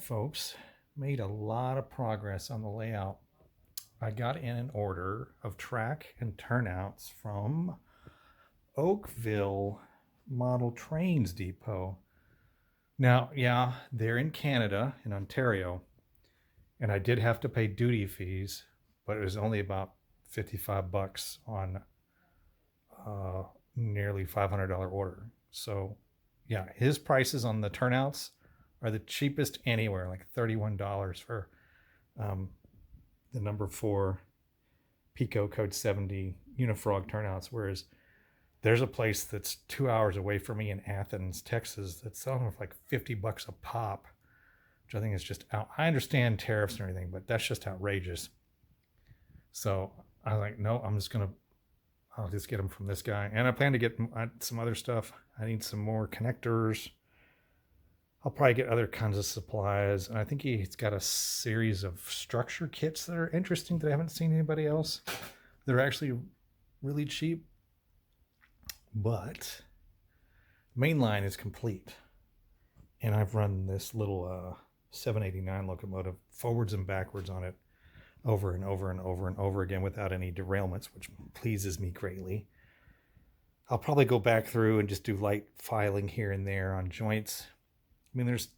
folks, made a lot of progress on the layout. I got in an order of track and turnouts from Oakville Model Trains Depot. Now, yeah, they're in Canada, in Ontario, and I did have to pay duty fees, but it was only about 55 bucks on a nearly $500 order. So, yeah, his prices on the turnouts are the cheapest anywhere, like $31 for um, the number 4 Pico Code 70 Unifrog turnouts, whereas there's a place that's 2 hours away from me in Athens, Texas, that's selling them for like 50 bucks a pop, which I think is just out. I understand tariffs and everything, but that's just outrageous. So I was like, no, I'll just get them from this guy. And I plan to get some other stuff. I need some more connectors. I'll probably get other kinds of supplies. And I think he's got a series of structure kits that are interesting that I haven't seen anybody else. They're actually really cheap. But mainline is complete. And I've run this little 789 locomotive forwards and backwards on it over and over and over and over again without any derailments, which pleases me greatly. I'll probably go back through and just do light filing here and there on joints. I mean, there's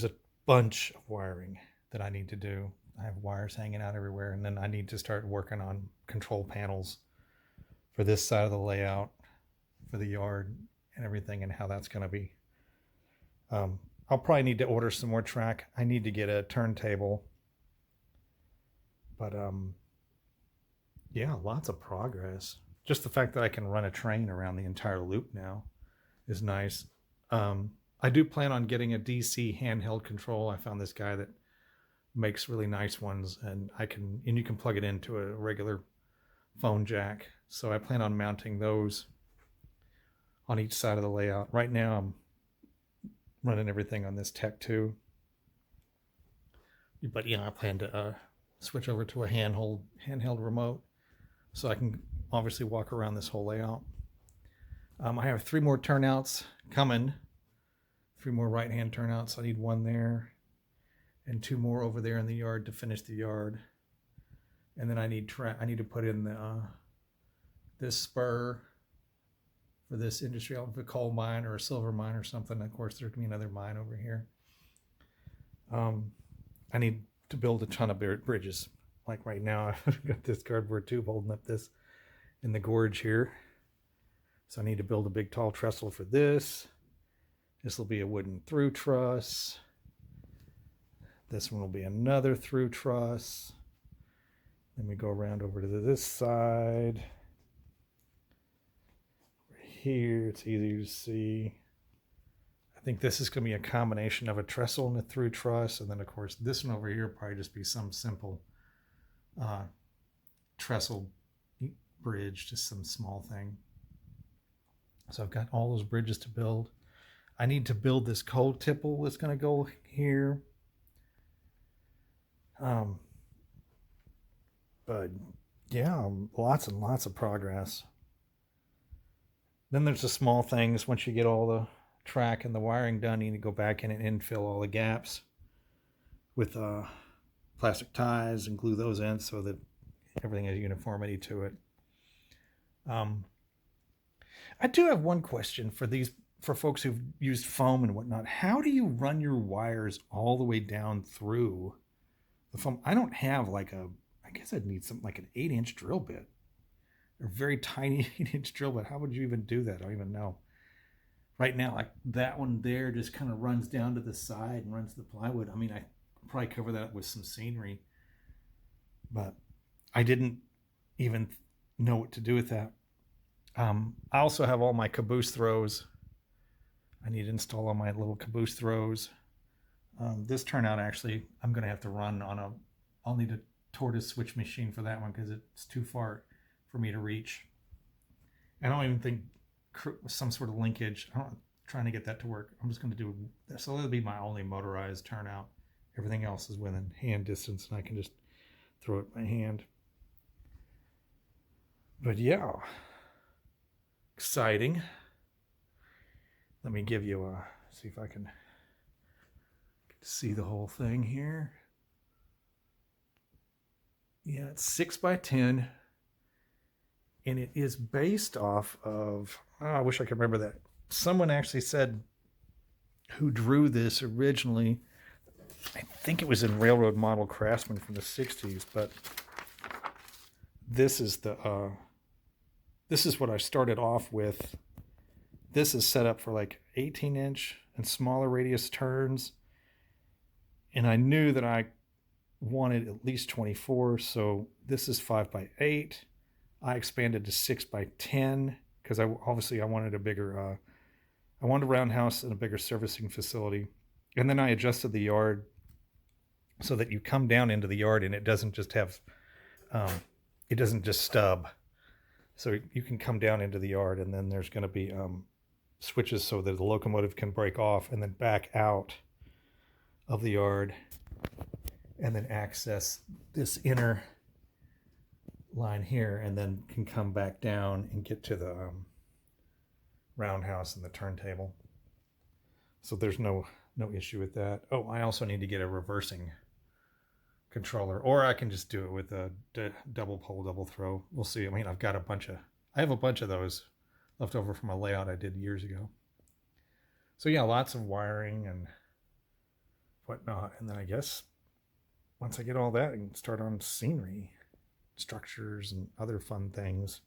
a bunch of wiring that I need to do. I have wires hanging out everywhere, and then I need to start working on control panels for this side of the layout, for the yard and everything, and how that's going to be. I'll probably need to order some more track. I need to get a turntable. But yeah, lots of progress. Just the fact that I can run a train around the entire loop now is nice. I do plan on getting a DC handheld control. I found this guy that makes really nice ones, and you can plug it into a regular phone jack. So I plan on mounting those on each side of the layout. Right now I'm running everything on this Tech 2. But yeah, I plan to switch over to a handheld remote so I can obviously walk around this whole layout. I have 3 more turnouts coming, 3 more right-hand turnouts. I need 1 there and 2 more over there in the yard to finish the yard. And then I need to put in this spur for this industrial, a coal mine or a silver mine or something. Of course, there can be another mine over here. I need to build a ton of bridges. Like right now, I've got this cardboard tube holding up this in the gorge here. So I need to build a big tall trestle for this. This will be a wooden through truss. This one will be another through truss. Then we go around over to this side. Here, it's easy to see. I think this is going to be a combination of a trestle and a through truss. And then, of course, this one over here will probably just be some simple trestle bridge, just some small thing. So I've got all those bridges to build. I need to build this coal tipple that's going to go here. But yeah, lots and lots of progress. Then there's the small things. Once you get all the track and the wiring done, you need to go back in and infill all the gaps with plastic ties and glue those in so that everything has uniformity to it. I do have one question for folks who've used foam and whatnot. How do you run your wires all the way down through the foam? I don't have I guess I'd need something like an 8-inch drill bit. A very tiny 8-inch drill bit. How would you even do that? I don't even know. Right now, like that one there just kind of runs down to the side and runs the plywood. I mean, I probably cover that with some scenery, but I didn't even know what to do with that. I also have all my caboose throws. I need to install all my little caboose throws. This turnout, actually, I'm going to have to run on I'll need a tortoise switch machine for that one because it's too far for me to reach. I don't even think some sort of linkage. I'm trying to get that to work. I'm just going to do this. So that'll be my only motorized turnout. Everything else is within hand distance, and I can just throw it by hand. But yeah, exciting. Let me give you see if I can See the whole thing here. Yeah, it's 6x10, and it is based off of, oh, I wish I could remember that. Someone actually said who drew this originally. I think it was in Railroad Model Craftsman from the 60s, but this is what I started off with. This is set up for like 18-inch and smaller radius turns, and I knew that I wanted at least 24, so this is 5x8. I expanded to 6x10 because I wanted a bigger, I wanted a roundhouse and a bigger servicing facility, and then I adjusted the yard so that you come down into the yard and it doesn't just have, it doesn't just stub. So you can come down into the yard, and then there's going to be switches so that the locomotive can break off and then back out of the yard and then access this inner line here, and then can come back down and get to the roundhouse and the turntable. So there's no issue with that. Oh, I also need to get a reversing controller, or I can just do it with a double pull, double throw. We'll see. I mean, I have a bunch of those left over from a layout I did years ago. So yeah, lots of wiring and whatnot. And then I guess once I get all that, I can start on scenery, structures, and other fun things.